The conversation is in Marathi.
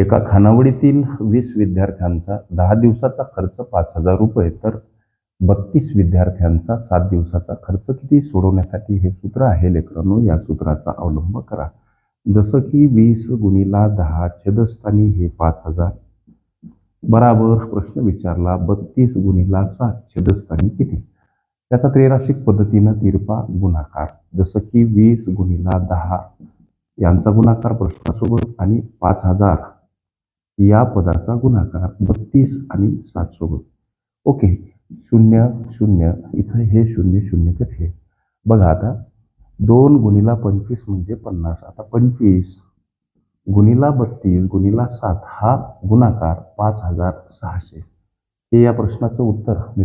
एका खानावळीतील 20 विद्यार्थ्यांचा 10 दिवसाचा खर्च 5,000 रुपये, तर 32 विद्यार्थ्यांचा 7 दिवसाचा खर्च किती सोडवण्यासाठी हे सूत्र आहे लेकरांनो. या सूत्राचा अवलंब करा. जसं की 20 गुणिला 10 छेदस्थानी हे 5,000 बराबर प्रश्न विचारला 32 गुणिला 7 छेदस्थानी किती. त्याचा त्रैराशिक पद्धतीनं तिरपा गुणाकार, जसं की 20 गुणिला 10 यांचा गुणाकार प्रश्नासोबत आणि 5,000 या पदाचा गुणाकार 32 आणि 7 सोबत. ओके, 0 0 इथं हे 0 0 घेतले. बघा आता 2 गुणिला 25 म्हणजे 50. आता 25 गुणिला 32 गुणिला 7 हा गुणाकार 5,600. हे या प्रश्नाचं उत्तर